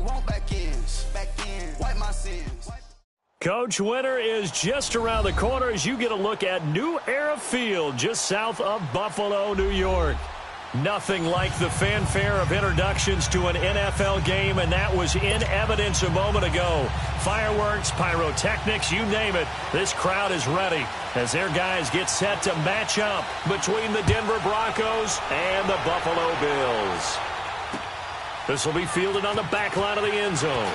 we want back ends. Wipe my sins. Coach, winter is just around the corner as you get a look at New Era Field just south of Buffalo, New York. Nothing like the fanfare of introductions to an NFL game, and that was in evidence a moment ago. Fireworks, pyrotechnics, you name it. This crowd is ready as their guys get set to match up between the Denver Broncos and the Buffalo Bills. This will be fielded on the back line of the end zone.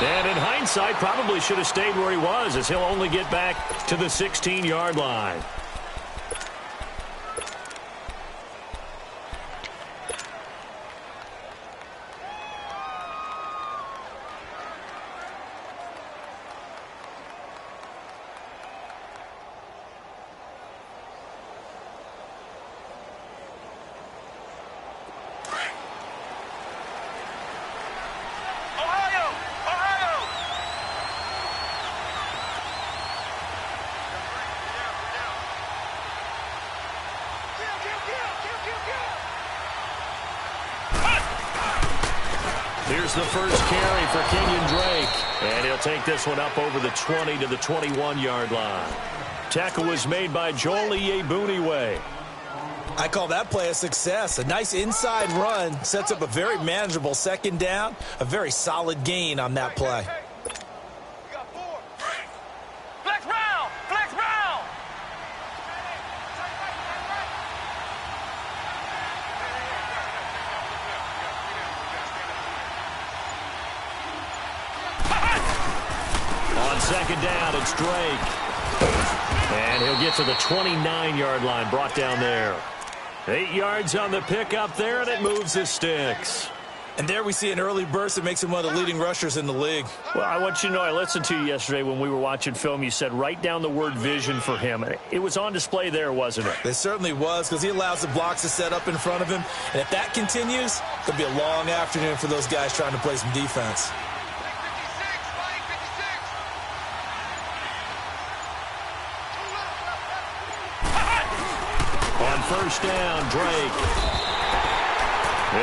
And in hindsight, probably should have stayed where he was, as he'll only get back to the 16-yard line. Here's the first carry for Kenyon Drake. And he'll take this one up over the 20 to the 21-yard line. Tackle was made by Joel Iyiegbuniwe. I call that play a success. A nice inside run sets up a very manageable second down. A very solid gain on that play. Second down, it's Drake. And he'll get to the 29-yard line, brought down there. 8 yards on the pickup there, and it moves the sticks. And there we see an early burst that makes him one of the leading rushers in the league. Well, I want you to know, I listened to you yesterday when we were watching film. You said write down the word vision for him. It was on display there, wasn't it? It certainly was, because he allows the blocks to set up in front of him. And if that continues, it could be a long afternoon for those guys trying to play some defense. First down, Drake.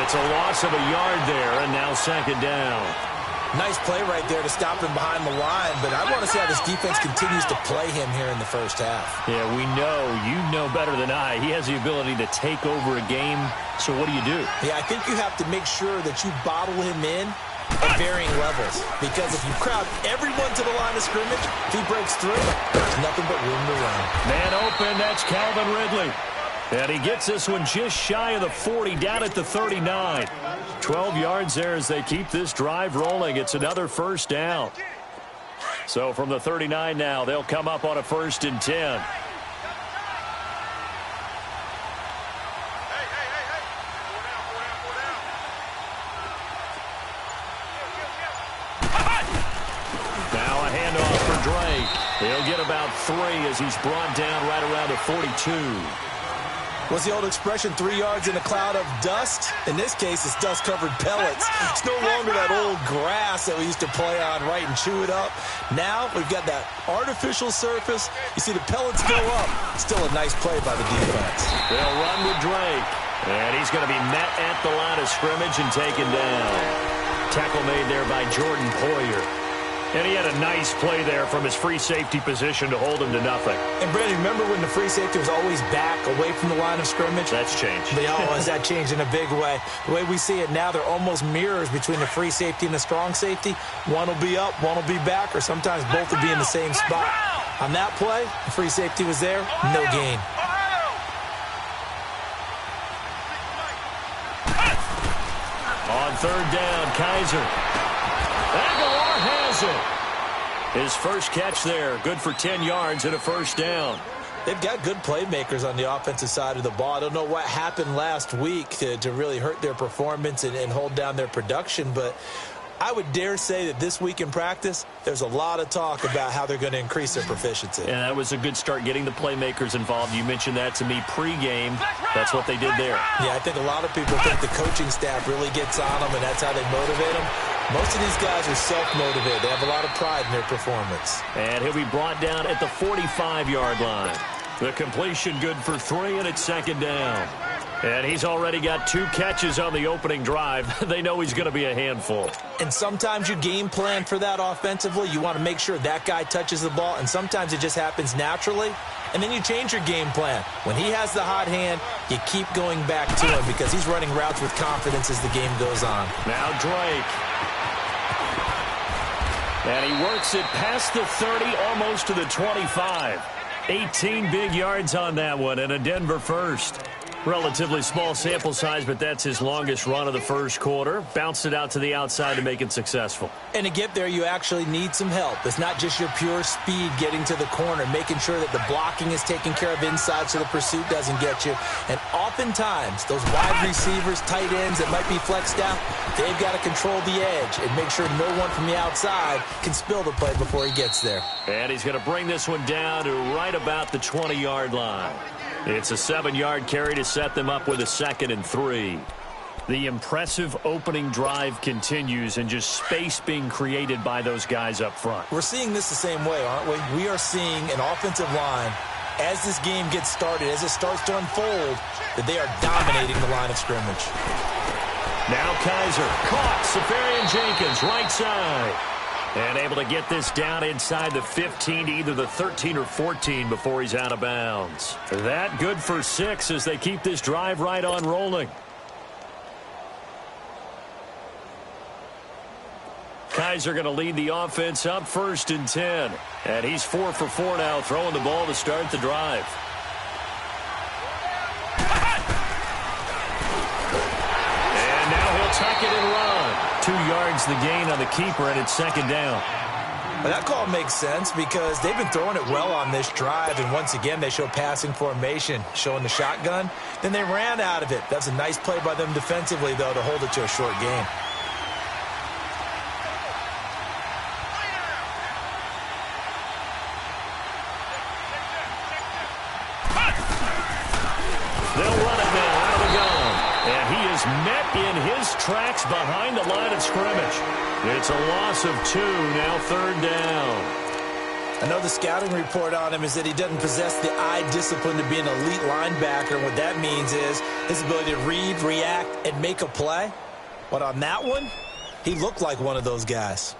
It's a loss of a yard there, and now second down. Nice play right there to stop him behind the line, but I want to see how this defense continues to play him here in the first half. Yeah, we know. You know better than I. He has the ability to take over a game, so what do you do? Yeah, I think you have to make sure that you bottle him in at varying levels, because if you crowd everyone to the line of scrimmage, if he breaks through, there's nothing but room to run. Man open, that's Calvin Ridley. And he gets this one just shy of the 40, down at the 39. 12 yards there as they keep this drive rolling. It's another first down. So from the 39 now, they'll come up on a 1st and 10. Now a handoff for Drake. He'll get about 3 as he's brought down right around the 42. What's the old expression, 3 yards in a cloud of dust? In this case, it's dust-covered pellets. It's no longer that old grass that we used to play on, right, and chew it up. Now we've got that artificial surface. You see the pellets go up. Still a nice play by the defense. They'll run with Drake. And he's going to be met at the line of scrimmage and taken down. Tackle made there by Jordan Poyer. And he had a nice play there from his free safety position to hold him to nothing. And, Brandon, remember when the free safety was always back away from the line of scrimmage? That's changed. That changed in a big way. The way we see it now, they're almost mirrors between the free safety and the strong safety. One will be up, one will be back, or sometimes both will be in the same spot. On that play, the free safety was there, no gain. On 3rd down, Kaiser. Aguilar has it. His first catch there, good for 10 yards and a first down. They've got good playmakers on the offensive side of the ball. I don't know what happened last week to really hurt their performance and hold down their production, but I would dare say that this week in practice, there's a lot of talk about how they're going to increase their proficiency. And that was a good start, getting the playmakers involved. You mentioned that to me pregame. That's what they did there. Yeah, I think a lot of people think the coaching staff really gets on them, and that's how they motivate them. Most of these guys are self-motivated. They have a lot of pride in their performance. And he'll be brought down at the 45-yard line. The completion good for 3, and it's second down. And he's already got 2 catches on the opening drive. They know he's going to be a handful. And sometimes you game plan for that offensively. You want to make sure that guy touches the ball, and sometimes it just happens naturally. And then you change your game plan. When he has the hot hand, you keep going back to him because he's running routes with confidence as the game goes on. Now Drake. And he works it past the 30, almost to the 25. 18 big yards on that one, and a Denver first. Relatively small sample size, but that's his longest run of the first quarter. Bounced it out to the outside to make it successful. And to get there, you actually need some help. It's not just your pure speed getting to the corner, making sure that the blocking is taken care of inside so the pursuit doesn't get you. And oftentimes, those wide receivers, tight ends that might be flexed out, they've got to control the edge and make sure no one from the outside can spill the play before he gets there. And he's going to bring this one down to right about the 20-yard line. It's a 7-yard carry to set them up with a 2nd and 3. The impressive opening drive continues and just space being created by those guys up front. We're seeing this the same way, aren't we? We are seeing an offensive line, as this game gets started, as it starts to unfold, that they are dominating the line of scrimmage. Now Kaiser, caught, Safarian Jenkins, right side. And able to get this down inside the 15 to either the 13 or 14 before he's out of bounds. That good for 6 as they keep this drive right on rolling. Kaiser going to lead the offense up 1st and 10. And he's 4 for 4 now, throwing the ball to start the drive. And now he'll tuck it and run. 2 yards the gain on the keeper, and it's 2nd down. Well, that call makes sense because they've been throwing it well on this drive, and once again they show passing formation, showing the shotgun. Then they ran out of it. That's a nice play by them defensively, though, to hold it to a short gain. They'll run it now out of the gun. And he is met in his tracks behind the line of scrimmage. It's a loss of 2, now 3rd down. I know the scouting report on him is that he doesn't possess the eye discipline to be an elite linebacker. And what that means is his ability to read, react, and make a play. But on that one, he looked like one of those guys.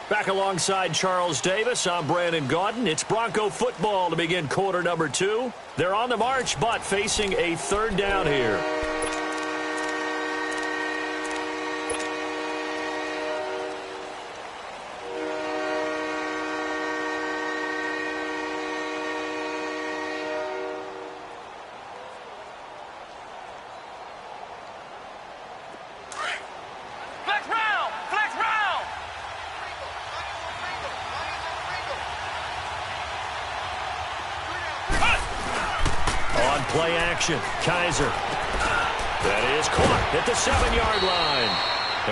Back alongside Charles Davis, I'm Brandon Gaudin. It's Bronco football to begin quarter number 2. They're on the march, but facing a 3rd down here. Play action. Kaiser. That is caught at the 7-yard line.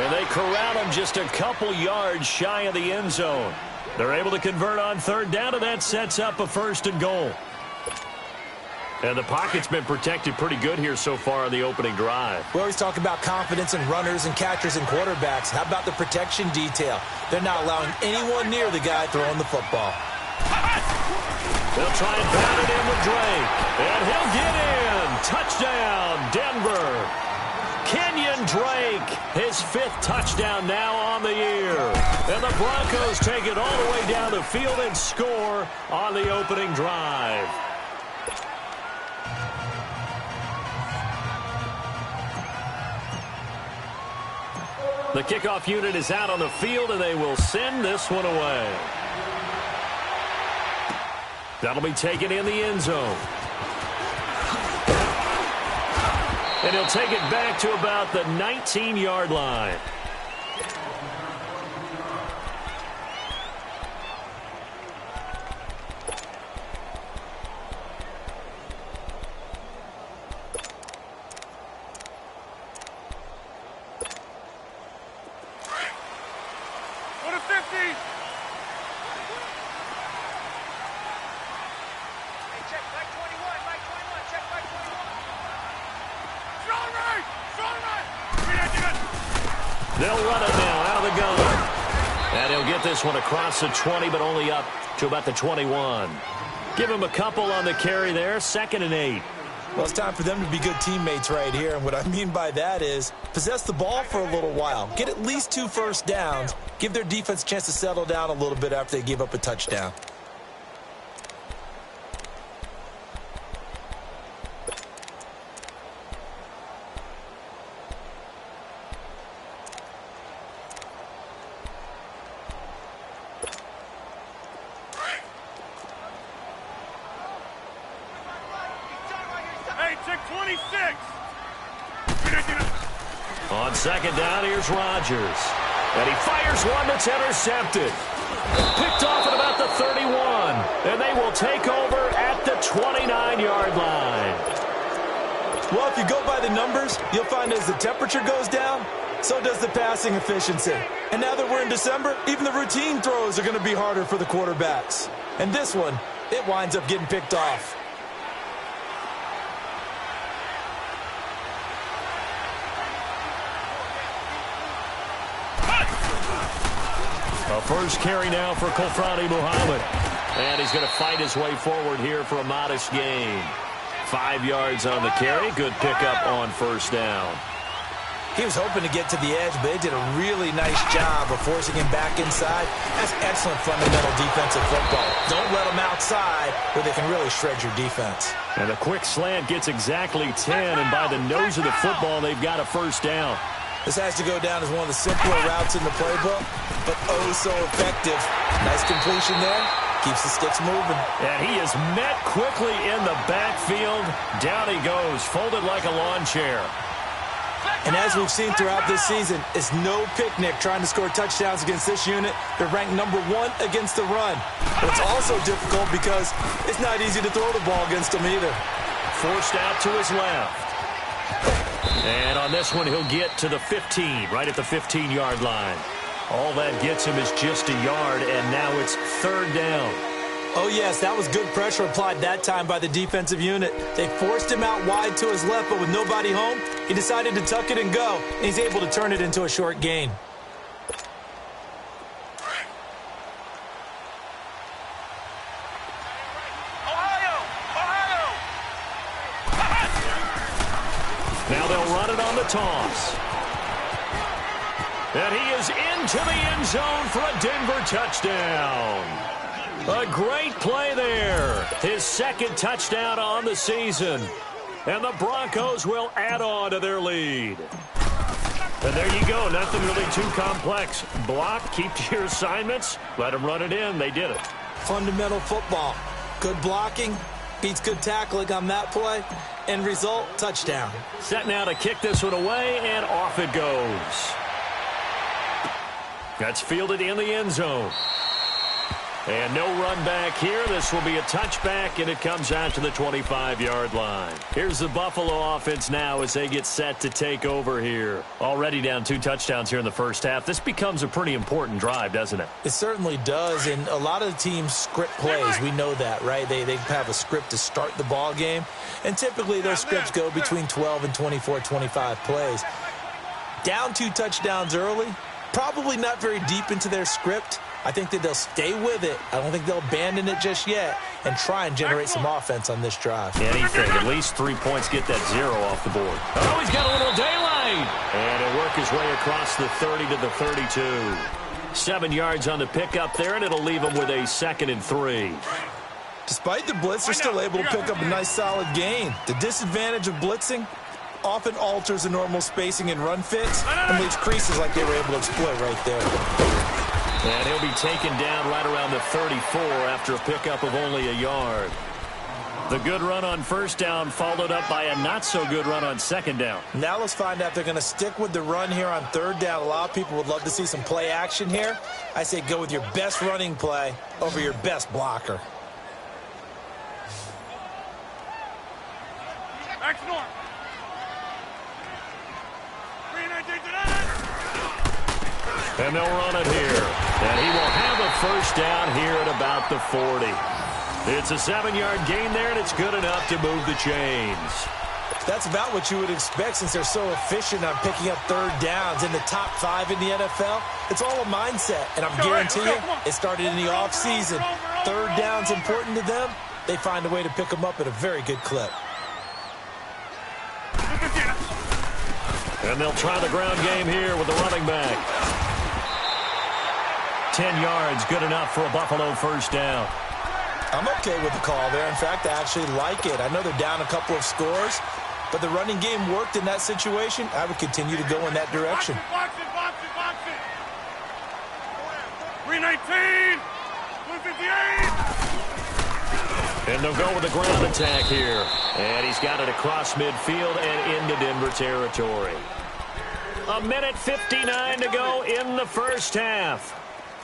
And they corral him just a couple yards shy of the end zone. They're able to convert on 3rd down, and that sets up a 1st and goal. And the pocket's been protected pretty good here so far on the opening drive. We always talk about confidence in runners and catchers and quarterbacks. How about the protection detail? They're not allowing anyone near the guy throwing the football. They'll try and bat it in with Drake. And he'll get in. Touchdown, Denver. Kenyon Drake, his 5th touchdown now on the year. And the Broncos take it all the way down the field and score on the opening drive. The kickoff unit is out on the field, and they will send this one away. That'll be taken in the end zone. And he'll take it back to about the 19-yard line. They'll run it now out of the gun. And he'll get this one across the 20, but only up to about the 21. Give him a couple on the carry there, 2nd and 8. Well, it's time for them to be good teammates right here, and what I mean by that is possess the ball for a little while, get at least 2 first downs, give their defense a chance to settle down a little bit after they give up a touchdown. On 2nd down, here's Rodgers. And he fires one that's intercepted. Picked off at about the 31. And they will take over at the 29-yard line. Well, if you go by the numbers, you'll find as the temperature goes down, so does the passing efficiency. And now that we're in December, even the routine throws are going to be harder for the quarterbacks. And this one, it winds up getting picked off. A first carry now for Kofrani Muhammad. And he's going to fight his way forward here for a modest gain. 5 yards on the carry. Good pickup on first down. He was hoping to get to the edge, but they did a really nice job of forcing him back inside. That's excellent fundamental defensive football. Don't let them outside where they can really shred your defense. And a quick slant gets exactly 10, and by the nose of the football, they've got a first down. This has to go down as one of the simpler routes in the playbook, but oh so effective. Nice completion there. Keeps the sticks moving. And he is met quickly in the backfield. Down he goes, folded like a lawn chair. And as we've seen throughout this season, it's no picnic trying to score touchdowns against this unit. They're ranked #1 against the run. But it's also difficult because it's not easy to throw the ball against them either. Forced out to his left. And on this one, he'll get to the 15, right at the 15-yard line. All that gets him is just a yard, and now it's 3rd down. Oh, yes, that was good pressure applied that time by the defensive unit. They forced him out wide to his left, but with nobody home, he decided to tuck it and go, and he's able to turn it into a short gain. Now they'll run it on the toss. And he is into the end zone for a Denver touchdown. A great play there. His 2nd touchdown on the season. And the Broncos will add on to their lead. And there you go. Nothing really too complex. Block, keep to your assignments, let them run it in. They did it. Fundamental football. Good blocking beats good tackling on that play. End result, touchdown. Set now to kick this one away, and off it goes. That's fielded in the end zone. And no run back here. This will be a touchback, and it comes out to the 25-yard line. Here's the Buffalo offense now as they get set to take over here. Already down 2 touchdowns here in the first half. This becomes a pretty important drive, doesn't it? It certainly does, and a lot of the teams script plays. We know that, right? They have a script to start the ball game, and typically those scripts go between 12 and 24, 25 plays. Down 2 touchdowns early, probably not very deep into their script. I think that they'll stay with it. I don't think they'll abandon it just yet and try and generate some offense on this drive. Anything. At least 3 points get that 0 off the board. Oh, he's got a little daylight. And he'll work his way across the 30 to the 32. 7 yards on the pickup there, and it'll leave him with a 2nd and 3. Despite the blitz, they're still able to pick up a nice solid gain. The disadvantage of blitzing often alters the normal spacing and run fits and leaves creases like they were able to exploit right there. And he'll be taken down right around the 34 after a pickup of only a yard. The good run on first down followed up by a not-so-good run on 2nd down. Now let's find out if they're going to stick with the run here on 3rd down. A lot of people would love to see some play action here. I say go with your best running play over your best blocker. And they'll run it here. And he will have a first down here at about the 40. It's a 7-yard gain there, and it's good enough to move the chains. That's about what you would expect since they're so efficient on picking up 3rd downs. In the top 5 in the NFL, It's all a mindset, and I'm guaranteeing you, it started in the offseason. Third down's important to them. They find a way to pick them up at a very good clip. And they'll try the ground game here with the running back. 10 yards, good enough for a Buffalo first down. I'm okay with the call there. In fact, I actually like it. I know they're down a couple of scores, but the running game worked in that situation. I would continue to go in that direction. Box it. 319, 158. And they'll go with the ground attack here. And he's got it across midfield and into Denver territory. 1:59 to go in the first half.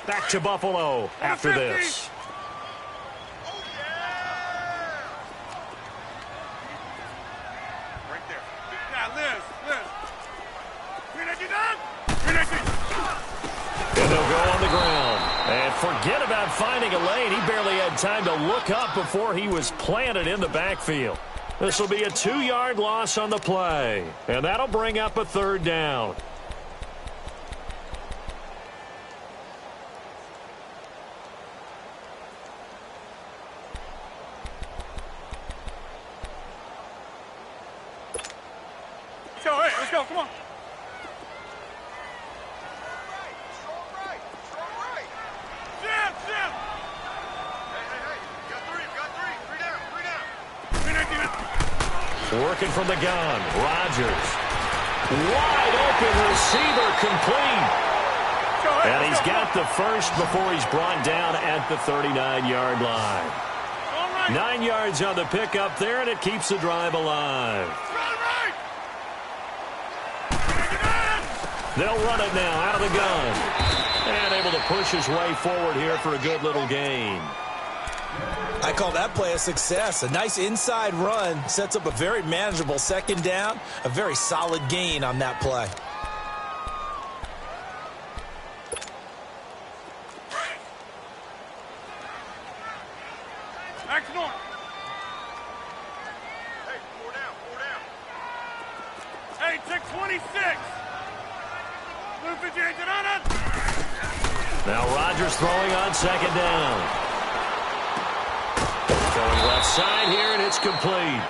Back to Buffalo after this. Right there. Yeah, Liz. And they'll go on the ground. And forget about finding a lane. He barely had time to look up before he was planted in the backfield. This will be a 2-yard loss on the play. And that'll bring up a third down. Let's go, come on. Jim. Hey. Got three down. Working from the gun. Rodgers. Wide open receiver complete. And he's got the first before he's brought down at the 39-yard line. 9 yards on the pickup there, and it keeps the drive alive. They'll run it now out of the gun. And able to push his way forward here for a good little gain. I call that play a success. A nice inside run sets up a very manageable second down. A very solid gain on that play. Action on. Hey, four down. Hey, check 26. Now Rodgers throwing on second down. Going left side here, and it's complete.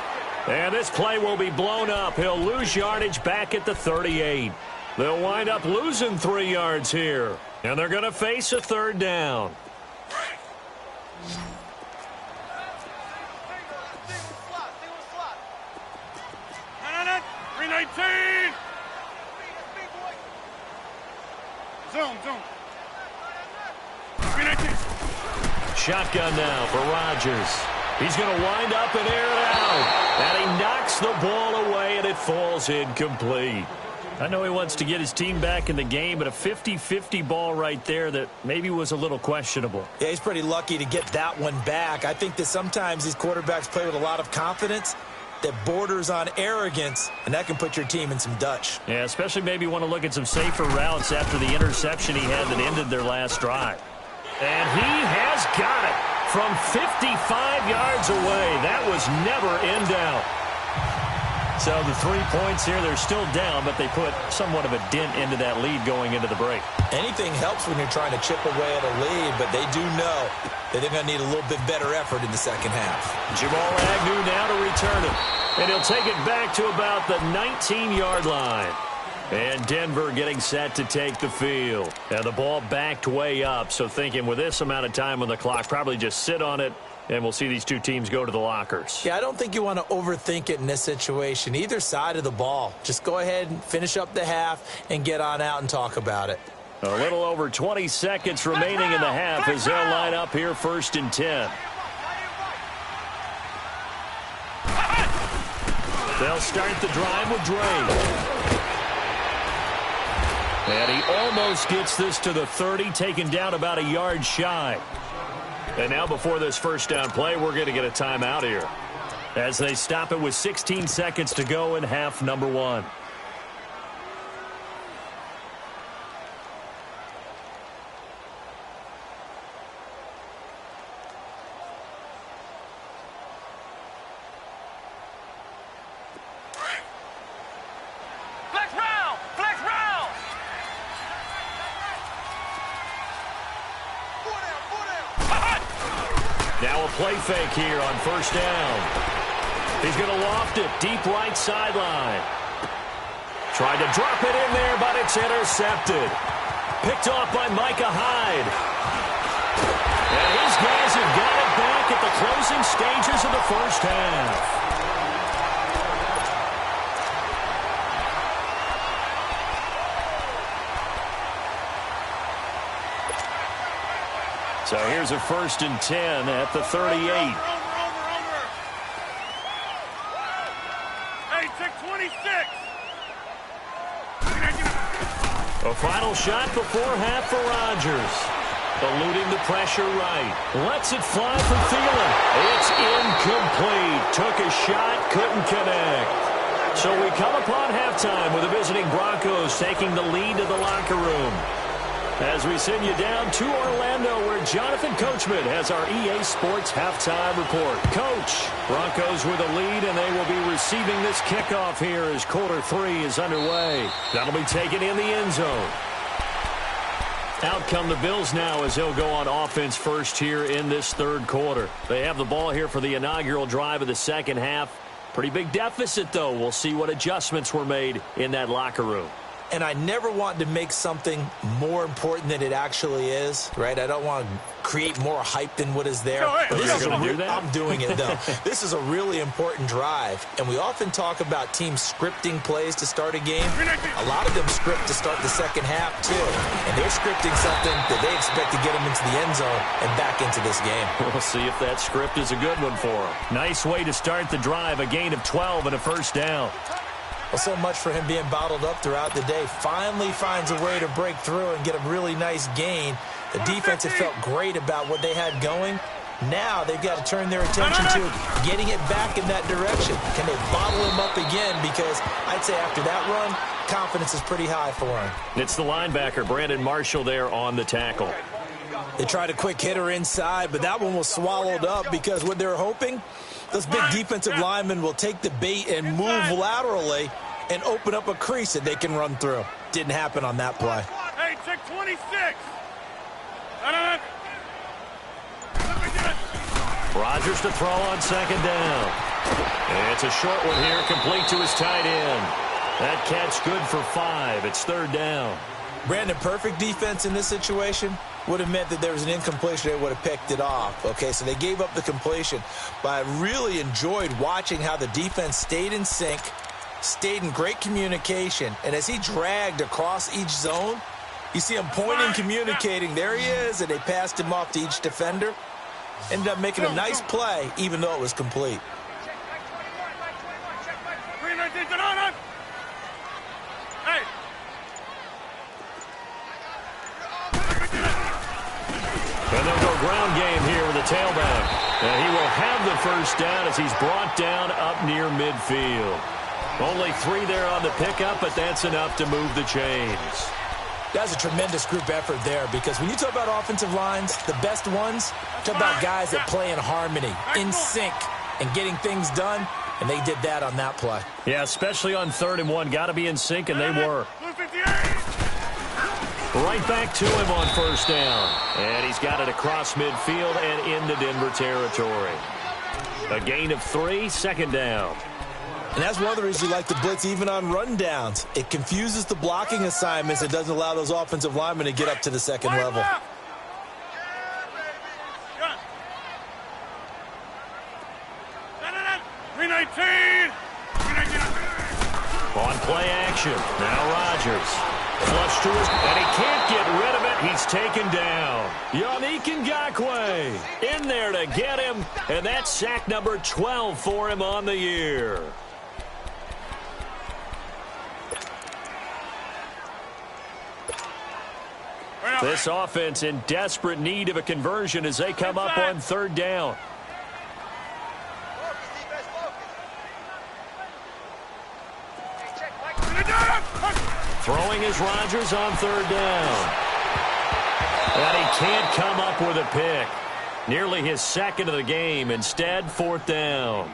And this play will be blown up. He'll lose yardage back at the 38. They'll wind up losing 3 yards here. And they're going to face a third down. No. 319. Zoom. Shotgun now for Rodgers. He's going to wind up and air it out. And he knocks the ball away, and it falls incomplete. I know he wants to get his team back in the game, but a 50-50 ball right there that maybe was a little questionable. Yeah, he's pretty lucky to get that one back. I think that sometimes these quarterbacks play with a lot of confidence that borders on arrogance, and that can put your team in some Dutch. Yeah, especially maybe want to look at some safer routes after the interception he had that ended their last drive. And he has got it from 55 yards away. That was never in doubt. So the 3 points here, they're still down, but they put somewhat of a dent into that lead going into the break. Anything helps when you're trying to chip away at a lead, but they do know that they're going to need a little bit better effort in the second half. Jamal Agnew now to return it. And he'll take it back to about the 19-yard line. And Denver getting set to take the field. And the ball backed way up, so thinking with this amount of time on the clock, probably just sit on it, and we'll see these two teams go to the lockers. Yeah, I don't think you want to overthink it in this situation. Either side of the ball. Just go ahead and finish up the half and get on out and talk about it. A little over 20 seconds remaining in the half as they'll line up here 1st and 10. They'll start the drive with Drake. And he almost gets this to the 30, taken down about a yard shy. And now before this first down play, we're going to get a timeout here as they stop it with 16 seconds to go in half number 1. Now a play fake here on first down. He's going to loft it deep right sideline. Tried to drop it in there, but it's intercepted. Picked off by Micah Hyde. And his guys have got it back at the closing stages of the first half. So here's a 1st and 10 at the 38. Hey, check 26. A final shot before half for Rodgers. Eluding the pressure right. Lets it fly for Thielen. It's incomplete. Took a shot, couldn't connect. So we come upon halftime with the visiting Broncos taking the lead to the locker room. As we send you down to Orlando, where Jonathan Coachman has our EA Sports halftime report. Coach, Broncos with a lead, and they will be receiving this kickoff here as quarter 3 is underway. That'll be taken in the end zone. Out come the Bills now as they'll go on offense first here in this third quarter. They have the ball here for the inaugural drive of the second half. Pretty big deficit, though. We'll see what adjustments were made in that locker room. And I never want to make something more important than it actually is, right? I don't want to create more hype than what is there. I'm doing it, though. This is a really important drive, and we often talk about teams scripting plays to start a game. A lot of them script to start the second half, too. And they're scripting something that they expect to get them into the end zone and back into this game. We'll see if that script is a good one for them. Nice way to start the drive, a gain of 12 and a first down. Well, so much for him being bottled up throughout the day. Finally finds a way to break through and get a really nice gain. The defense had felt great about what they had going. Now they've got to turn their attention to getting it back in that direction. Can they bottle him up again? Because I'd say after that run, confidence is pretty high for him. It's the linebacker, Brandon Marshall, there on the tackle. They tried a quick hitter inside, but that one was swallowed up because what they're hoping, those big defensive linemen will take the bait and move laterally and open up a crease that they can run through. Didn't happen on that play. Hey, check 26. Rodgers to throw on second down. And it's a short one here, complete to his tight end. That catch good for 5. It's third down. Brandon, perfect defense in this situation would have meant that there was an incompletion. They would have picked it off. Okay, so they gave up the completion. But I really enjoyed watching how the defense stayed in sync, stayed in great communication. And as he dragged across each zone, you see him pointing, communicating. There he is, and they passed him off to each defender. Ended up making a nice play, even though it was complete. Hey. And they'll go ground game here with the tailback. And he will have the first down as he's brought down up near midfield. Only 3 there on the pickup, but that's enough to move the chains. That's a tremendous group effort there, because when you talk about offensive lines, the best ones, talk about guys that play in harmony, in sync, and getting things done, and they did that on that play. Yeah, especially on 3rd and 1. Got to be in sync, and they were. Right back to him on first down. And he's got it across midfield and into Denver territory. A gain of 3, second down. And that's one of the reasons you like to blitz even on rundowns. It confuses the blocking assignments. It doesn't allow those offensive linemen to get up to the second level. On play action. Now Rodgers. Flush to his, and he can't get rid of it. He's taken down. Yannick Ngakoue in there to get him, and that's sack number 12 for him on the year. This offense in desperate need of a conversion as they come up on 3rd down. Throwing is Rodgers on 3rd down. And he can't come up with a pick. Nearly his second of the game. Instead, 4th down.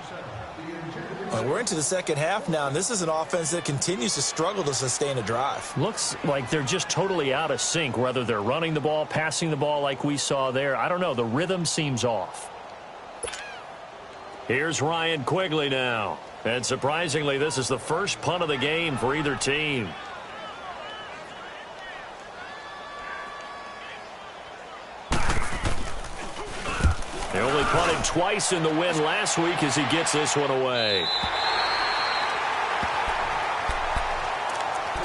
Well, we're into the second half now, and this is an offense that continues to struggle to sustain a drive. Looks like they're just totally out of sync, whether they're running the ball, passing the ball like we saw there. I don't know. The rhythm seems off. Here's Ryan Quigley now. And surprisingly, this is the first punt of the game for either team. He only punted twice in the win last week as he gets this one away.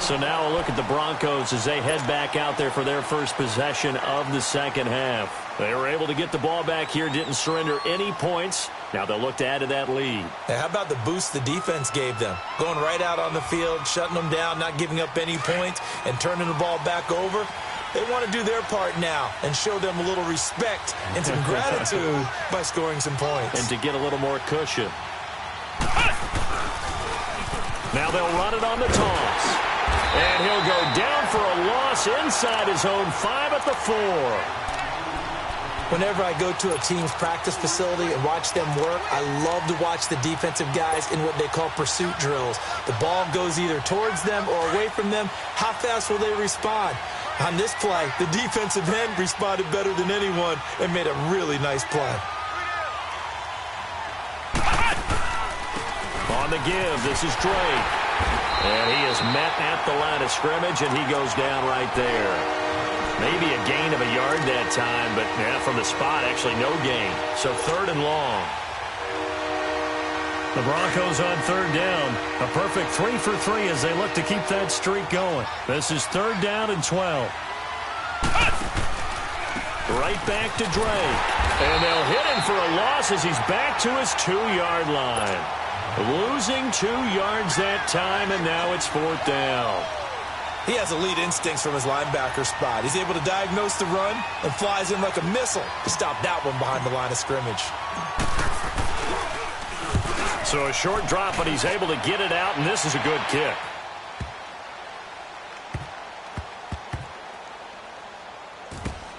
So now a look at the Broncos as they head back out there for their first possession of the second half. They were able to get the ball back here, didn't surrender any points. Now they'll look to add to that lead. Hey, how about the boost the defense gave them? Going right out on the field, shutting them down, not giving up any points, and turning the ball back over. They want to do their part now and show them a little respect and some gratitude by scoring some points. And to get a little more cushion. Now they'll run it on the toss. And he'll go down for a loss inside his own 5 at the 4. Whenever I go to a team's practice facility and watch them work, I love to watch the defensive guys in what they call pursuit drills. The ball goes either towards them or away from them. How fast will they respond? On this play, the defensive end responded better than anyone and made a really nice play. On the give, this is Drake. And he is met at the line of scrimmage, and he goes down right there. Maybe a gain of a yard that time, but yeah, from the spot, actually no gain. So 3rd and long. The Broncos on 3rd down. A perfect 3 for 3 as they look to keep that streak going. This is 3rd down and 12. Right back to Drake. And they'll hit him for a loss as he's back to his 2-yard line. Losing 2 yards that time, and now it's 4th down. He has elite instincts from his linebacker spot. He's able to diagnose the run and flies in like a missile to stop that one behind the line of scrimmage. So a short drop, but he's able to get it out, and this is a good kick.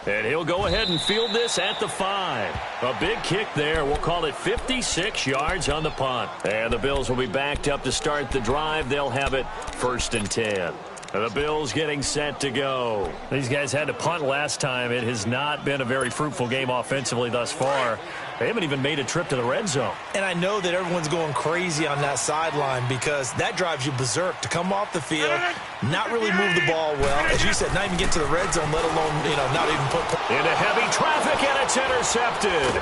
And he'll go ahead and field this at the 5. A big kick there. We'll call it 56 yards on the punt. And the Bills will be backed up to start the drive. They'll have it 1st and 10. The Bills getting set to go. These guys had to punt last time. It has not been a very fruitful game offensively thus far. They haven't even made a trip to the red zone. And I know that everyone's going crazy on that sideline because that drives you berserk to come off the field, not really move the ball well. As you said, not even get to the red zone, let alone, not even put... Into heavy traffic, and it's intercepted.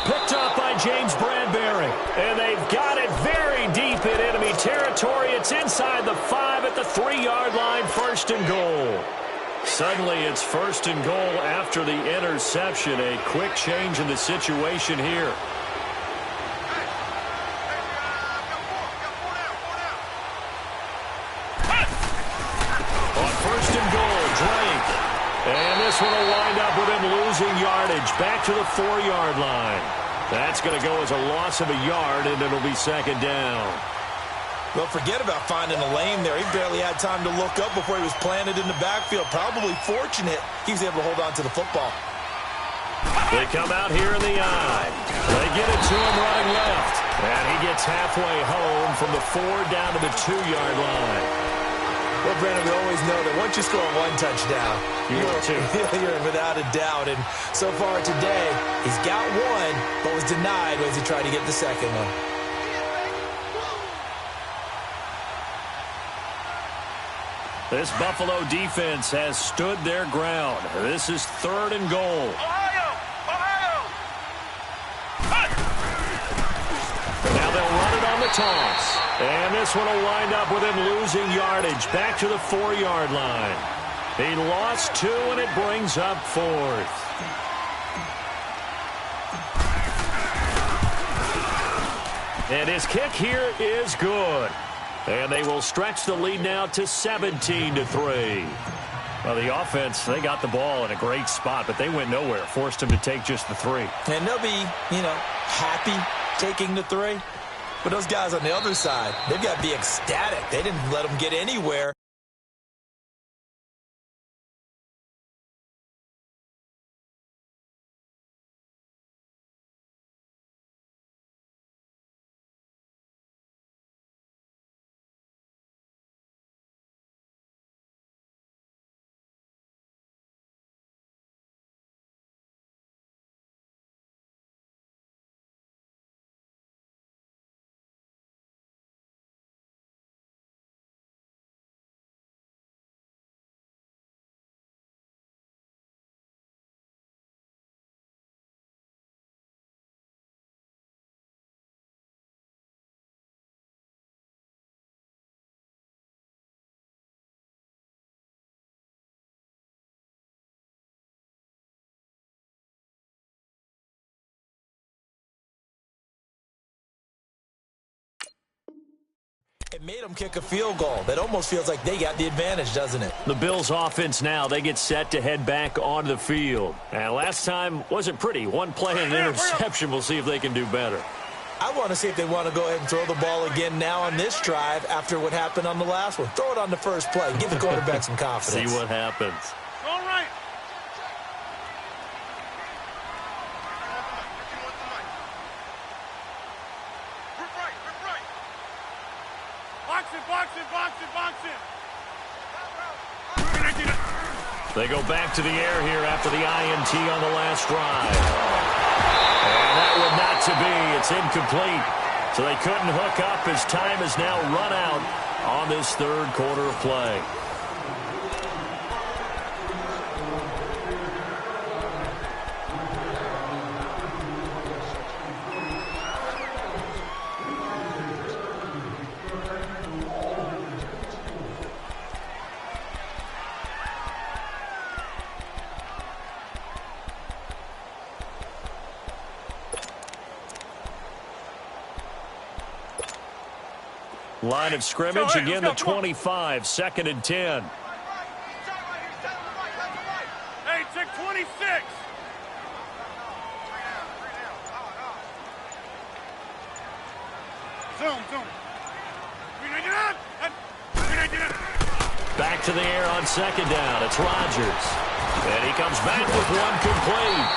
Picked up by James Bradbury. And they've got it very deep in enemy territory. It's inside the 5 at the 3-yard line, 1st and goal. Suddenly, it's 1st and goal after the interception. A quick change in the situation here. On 1st and goal, Drake. And this one will wind up with him losing yardage. Back to the 4-yard line. That's going to go as a loss of a yard, and it'll be 2nd down. Well, forget about finding a lane there. He barely had time to look up before he was planted in the backfield. Probably fortunate he was able to hold on to the football. They come out here in the eye. They get it to him running left. And he gets halfway home from the 4 down to the 2-yard line. Well, Brandon, we always know that once you score 1 touchdown, you're without a doubt. And so far today, he's got 1, but was denied as he tried to get the second one. This Buffalo defense has stood their ground. This is 3rd and goal. Now they'll run it on the toss. And this one will wind up with him losing yardage back to the 4-yard line. He lost 2, and it brings up 4th. And his kick here is good. And they will stretch the lead now to 17-3. Well, the offense, they got the ball in a great spot, but they went nowhere. Forced them to take just the 3. And they'll be, happy taking the 3. But those guys on the other side, they've got to be ecstatic. They didn't let them get anywhere. It made them kick a field goal. That almost feels like they got the advantage, doesn't it? The Bills offense now, they get set to head back onto the field. And last time wasn't pretty. One play and an interception. We'll see if they can do better. I want to see if they want to go ahead and throw the ball again now on this drive after what happened on the last one. Throw it on the first play. Give the quarterback some confidence. See what happens. All right. Box it. They go back to the air here after the INT on the last drive. And that would not to be. It's incomplete. So they couldn't hook up as time has now run out on this third quarter of play. Line of scrimmage, again the 25, 2nd and 10. Hey, check 26. Zoom. Back to the air on 2nd down. It's Rodgers. And he comes back with one complete.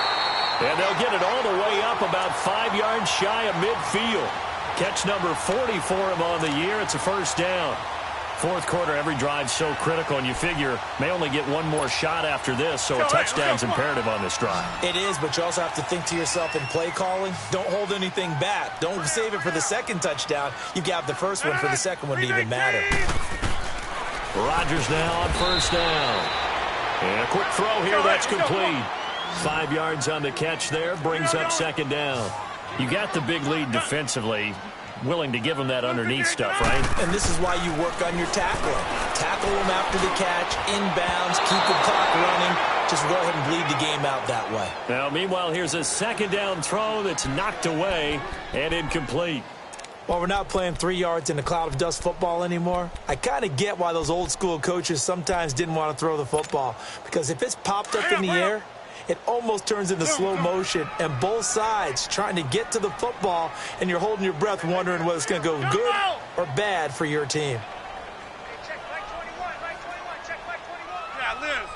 And they'll get it all the way up about 5 yards shy of midfield. Catch number 40 for him on the year. It's a first down. Fourth quarter, every drive so critical, and you figure may only get one more shot after this, so a touchdown's imperative on this drive. It is, but you also have to think to yourself in play calling, don't hold anything back. Don't save it for the second touchdown. You got the first one for the second one to even matter. Rodgers now on first down. And a quick throw here, that's complete. 5 yards on the catch there, brings up 2nd down. You got the big lead defensively, willing to give them that underneath stuff, right? And this is why you work on your tackling. Tackle them after the catch, inbounds, keep the clock running. Just go ahead and bleed the game out that way. Now, meanwhile, here's a 2nd down throw that's knocked away and incomplete. While we're not playing 3 yards in a cloud of dust football anymore, I kind of get why those old school coaches sometimes didn't want to throw the football. Because if it's popped up in the air, it almost turns into slow motion, and both sides trying to get to the football, and you're holding your breath wondering whether it's going to go good or bad for your team. Check flag 21, flag 21, check flag 21. Yeah, Liz.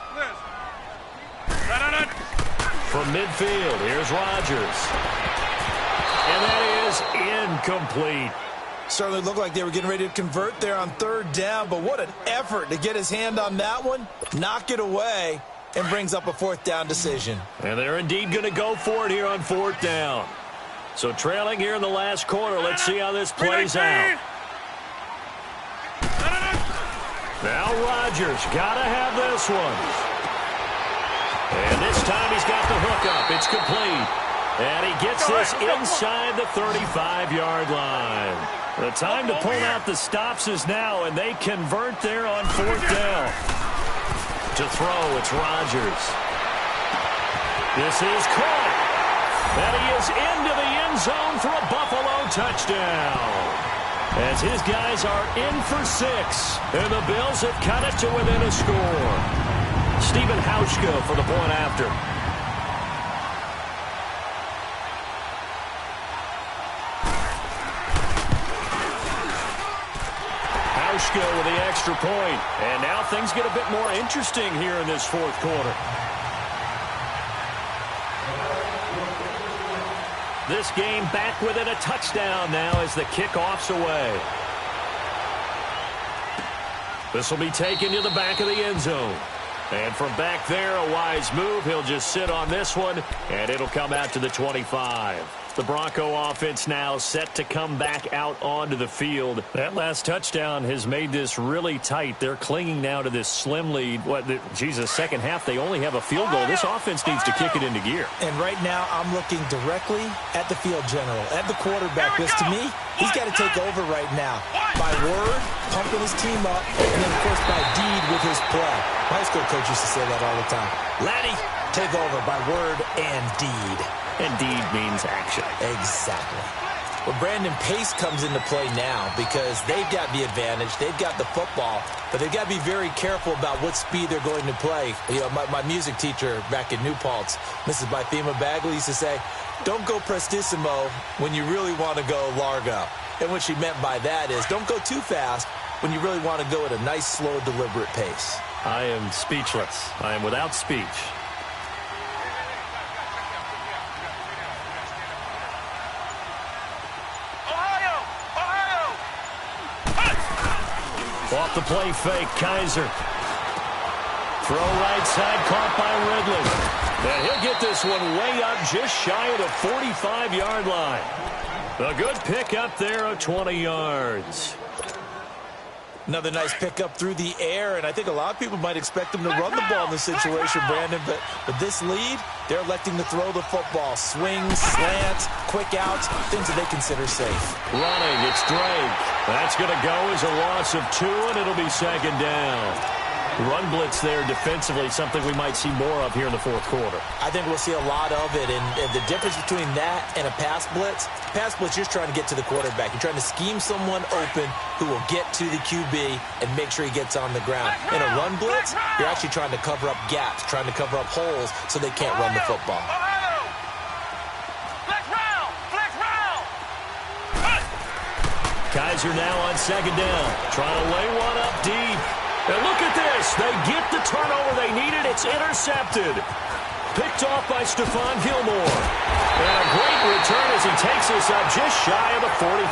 From midfield, here's Rodgers. And that is incomplete. Certainly looked like they were getting ready to convert there on 3rd down, but what an effort to get his hand on that one, knock it away, and brings up a 4th down decision. And they're indeed going to go for it here on 4th down. So trailing here in the last quarter. Let's see how this plays out. Now Rodgers got to have this one. And this time he's got the hookup. It's complete. And he gets this inside the 35-yard line. The time to pull out the stops is now, and they convert there on 4th down. To throw, it's Rodgers. This is caught. And he is into the end zone for a Buffalo touchdown. As his guys are in for 6. And the Bills have cut it to within a score. Stephen Hauschka for the point after. With the extra point. And now things get a bit more interesting here in this 4th quarter. This game back within a touchdown now as the kickoff's away. This will be taken to the back of the end zone. And from back there, a wise move. He'll just sit on this one, and it'll come out to the 25. The Bronco offense now set to come back out onto the field. That last touchdown has made this really tight. They're clinging now to this slim lead. Second half, they only have a field goal. This offense needs to kick it into gear. And right now, I'm looking directly at the field general, at the quarterback. Because to me, he's got to take over right now. By word, pumping his team up, and then, of course, by deed with his play. My high school coach used to say that all the time. Laddie, take over by word and deed. And deed means action. Exactly. Well, Brandon, pace comes into play now because they've got the advantage. They've got the football, but they've got to be very careful about what speed they're going to play. You know, my music teacher back in New Paltz, Mrs. Bythema Bagley, used to say, don't go prestissimo when you really want to go largo. And what she meant by that is don't go too fast when you really want to go at a nice, slow, deliberate pace. I am speechless. I am without speech. Off the play fake, Kaiser. Throw right side, caught by Ridley. And he'll get this one way up, just shy of the 45-yard line. A good pick up there of 20 yards. Another nice pickup through the air, and I think a lot of people might expect them to run the ball in this situation, Brandon, but with this lead, they're electing to throw the football. Swings, slants, quick outs, things that they consider safe. Running, it's Drake. That's going to go as a loss of 2, and it'll be second down. Run blitz there defensively, something we might see more of here in the fourth quarter. I think we'll see a lot of it, and the difference between that and a pass blitz, you're trying to get to the quarterback. You're trying to scheme someone open who will get to the QB and make sure he gets on the ground. In a run blitz, you're actually trying to cover up gaps, trying to cover up holes so they can't run the football. Kaiser now on second down, trying to lay one up deep. And look at this. They get the turnover they needed. It's intercepted. Picked off by Stephon Gilmore. And a great return as he takes us up just shy of the 45.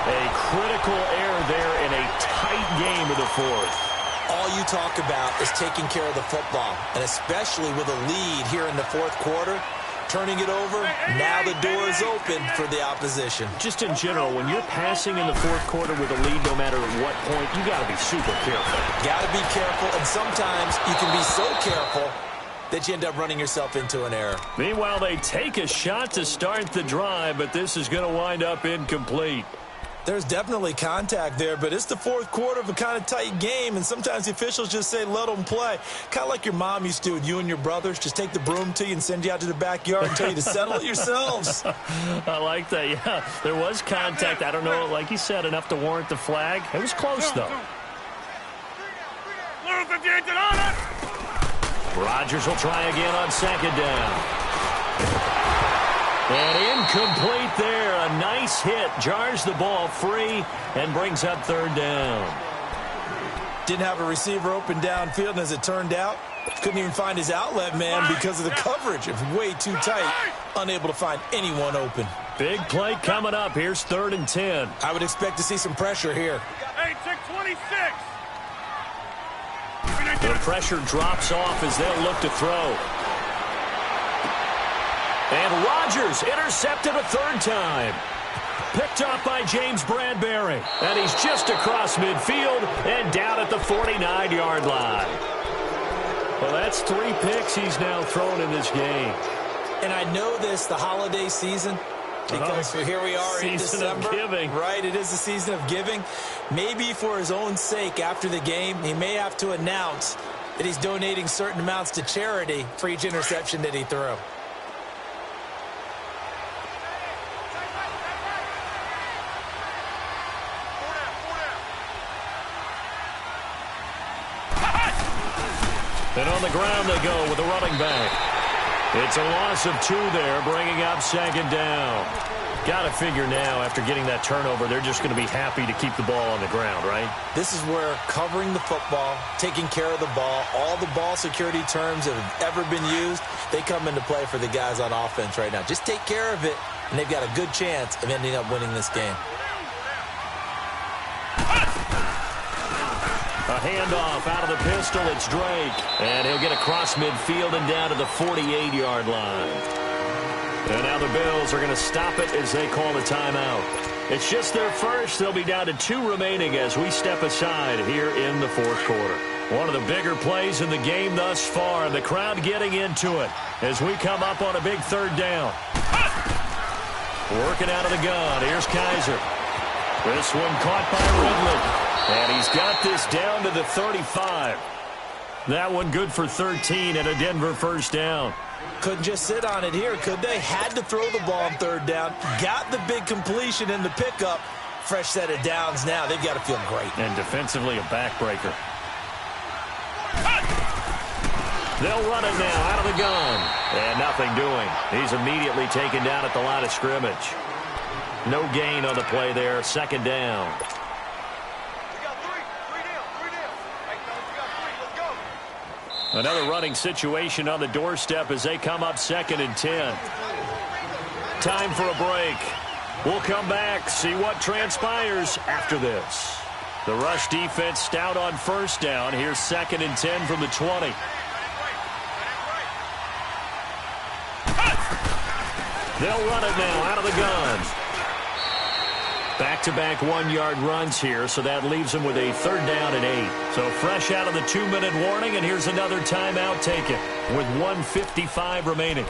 A critical error there in a tight game of the fourth. All you talk about is taking care of the football, and especially with a lead here in the fourth quarter. Turning it over, now the door is open for the opposition. Just in general, when you're passing in the fourth quarter with a lead, no matter at what point, you got to be super careful. Got to be careful, and sometimes you can be so careful that you end up running yourself into an error. Meanwhile, they take a shot to start the drive, but this is going to wind up incomplete. There's definitely contact there, but it's the fourth quarter of a kind of tight game, and sometimes the officials just say, let them play. Kind of like your mom used to with you and your brothers. Just take the broom to you and send you out to the backyard and tell you to settle it yourselves. I like that, yeah. There was contact. I don't know, like you said, enough to warrant the flag. It was close, though. Rodgers will try again on second down. And incomplete there. A nice hit. Jars the ball free and brings up third down. Didn't have a receiver open downfield, and as it turned out, couldn't even find his outlet man because of the coverage. It was way too tight. Unable to find anyone open. Big play coming up. Here's 3rd and 10. I would expect to see some pressure here. 26. The pressure drops off as they'll look to throw. And Rodgers intercepted a third time. Picked off by James Bradbury. And he's just across midfield and down at the 49-yard line. Well, that's 3 picks he's now thrown in this game. And I know this, the holiday season, because here we are in December. Season of giving. Right, it is the season of giving. Maybe for his own sake after the game, he may have to announce that he's donating certain amounts to charity for each interception that he threw. And on the ground they go with the running back. It's a loss of 2 there, bringing up second down. Got to figure now, after getting that turnover, they're just going to be happy to keep the ball on the ground, right? This is where covering the football, taking care of the ball, all the ball security terms that have ever been used, they come into play for the guys on offense right now. Just take care of it, and they've got a good chance of ending up winning this game. A handoff out of the pistol. It's Drake. And he'll get across midfield and down to the 48-yard line. And now the Bills are going to stop it as they call the timeout. It's just their first. They'll be down to 2 remaining as we step aside here in the fourth quarter. One of the bigger plays in the game thus far. The crowd getting into it as we come up on a big 3rd down. Working out of the gun. Here's Kaiser. This one caught by Ridley. And he's got this down to the 35. That one good for 13 and a Denver first down. Couldn't just sit on it here, could they? Had to throw the ball on third down. Got the big completion in the pickup. Fresh set of downs now. They've got to feel great. And defensively, a backbreaker. They'll run it now out of the gun. And nothing doing. He's immediately taken down at the line of scrimmage. No gain on the play there. Second down. We got three down. Hey, fellas, we got three. Let's go. Another running situation on the doorstep as they come up 2nd and 10. Time for a break. We'll come back, see what transpires after this. The rush defense stout on first down. Here's 2nd and 10 from the 20. They'll run it now out of the gun. Back-to-back 1-yard runs here, so that leaves them with a 3rd down and 8. So fresh out of the 2-minute warning, and here's another timeout taken with 1:55 remaining.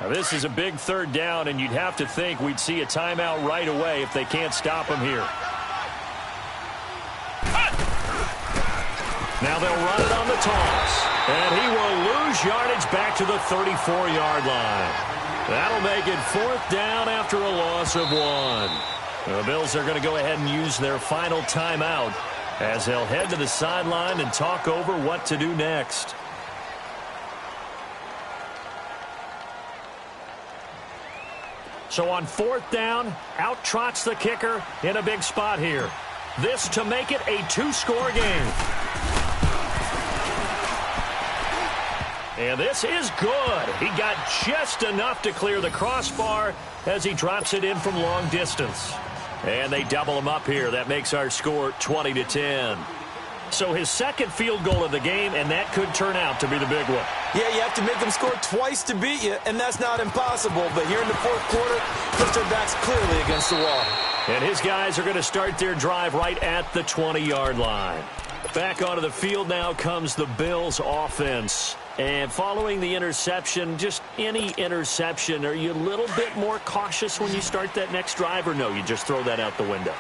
Now, this is a big 3rd down, and you'd have to think we'd see a timeout right away if they can't stop him here. Now they'll run it on the toss. And he will lose yardage back to the 34-yard line. That'll make it 4th down after a loss of 1. The Bills are going to go ahead and use their final timeout as they'll head to the sideline and talk over what to do next. So on 4th down, out trots the kicker in a big spot here. This to make it a 2-score game. And this is good. He got just enough to clear the crossbar as he drops it in from long distance. And they double him up here. That makes our score 20-10. So his 2nd field goal of the game, and that could turn out to be the big one. Yeah, you have to make them score twice to beat you, and that's not impossible. But here in the 4th quarter, puts their backs clearly against the wall. And his guys are going to start their drive right at the 20-yard line. Back onto the field now comes the Bills offense. And following the interception, just any interception, are you a little bit more cautious when you start that next drive, or no, you just throw that out the window?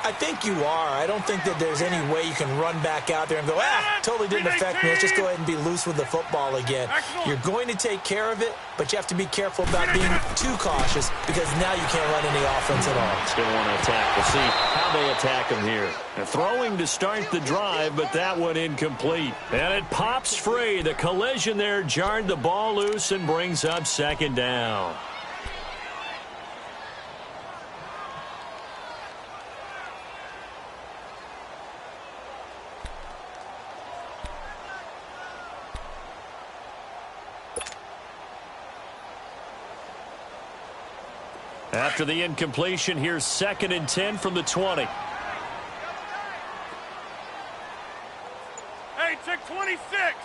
I think you are. I don't think that there's any way you can run back out there and go, totally didn't affect me. Let's just go ahead and be loose with the football again. You're going to take care of it, but you have to be careful about being too cautious because now you can't run any offense at all. Still want to attack. We'll see how they attack him here. And throwing to start the drive, but that one incomplete. And it pops free. The collision there jarred the ball loose and brings up 2nd down. After the incompletion, here's 2nd and 10 from the 20. Hey, check 26.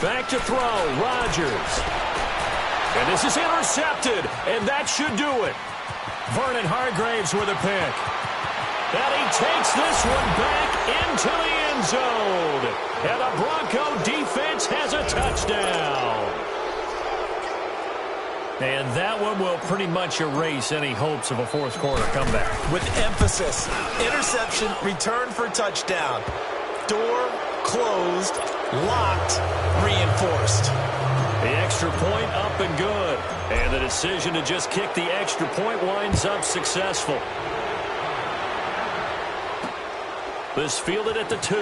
Back to throw, Rodgers. And this is intercepted, and that should do it. Vernon Hargreaves with a pick. And he takes this one back into the end zone. And the Bronco defense has a touchdown. And that one will pretty much erase any hopes of a 4th quarter comeback. With emphasis, interception, return for touchdown. Door closed, locked, reinforced. The extra point up and good. And the decision to just kick the extra point winds up successful. This fielded at the 2.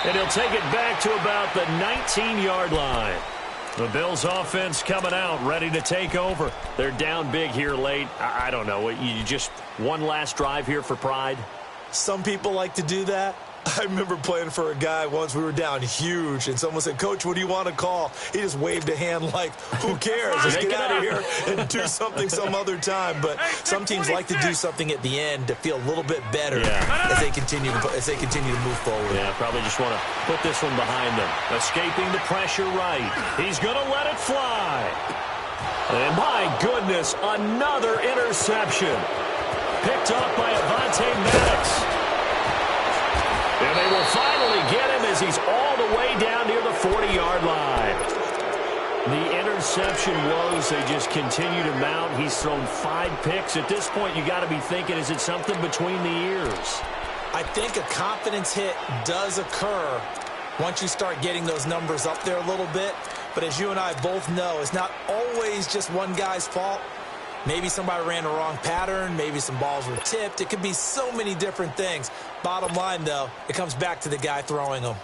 And he'll take it back to about the 19-yard line. The Bills offense coming out, ready to take over. They're down big here late. I don't know. You just one last drive here for pride? Some people like to do that. I remember playing for a guy once. We were down huge, and someone said, "Coach, what do you want to call?" He just waved a hand like, who cares? Let's get out of here and do something some other time. But some teams like to do something at the end to feel a little bit better as they continue to move forward. Yeah, probably just want to put this one behind them. Escaping the pressure right. He's going to let it fly. And my goodness, another interception. Picked up by Avonte Maddox. And they will finally get him as he's all the way down near the 40-yard line. The interception woes, they just continue to mount. He's thrown 5 picks. At this point, you got to be thinking, is it something between the ears? I think a confidence hit does occur once you start getting those numbers up there a little bit. But as you and I both know, it's not always just one guy's fault. Maybe somebody ran the wrong pattern. Maybe some balls were tipped. It could be so many different things. Bottom line, though, it comes back to the guy throwing them.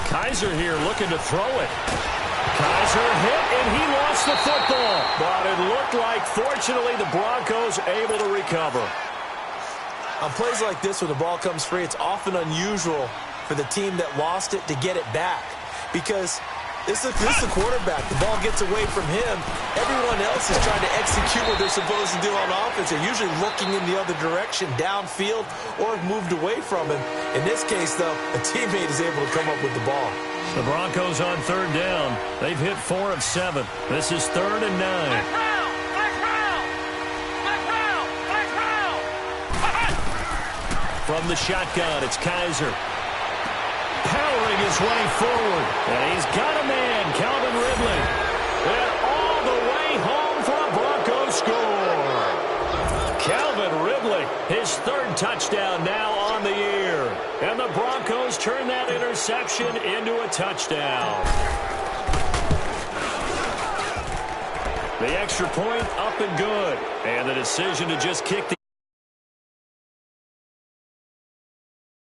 Kaiser here looking to throw it. Kaiser hit, and he lost the football. But it looked like, fortunately, the Broncos able to recover. On plays like this, when the ball comes free, it's often unusual for the team that lost it to get it back. Because this is the quarterback. The ball gets away from him. Everyone else is trying to execute what they're supposed to do on offense. They're usually looking in the other direction, downfield, or have moved away from him. In this case, though, a teammate is able to come up with the ball. The Broncos on 3rd down. They've hit 4 of 7. This is 3rd and 9. From the shotgun, it's Kaiser. Powering his way forward. And he's got a man, Calvin Ridley. And all the way home for a Broncos score. Calvin Ridley, his 3rd touchdown now on the year. And the Broncos turn that interception into a touchdown. The extra point up and good. And the decision to just kick the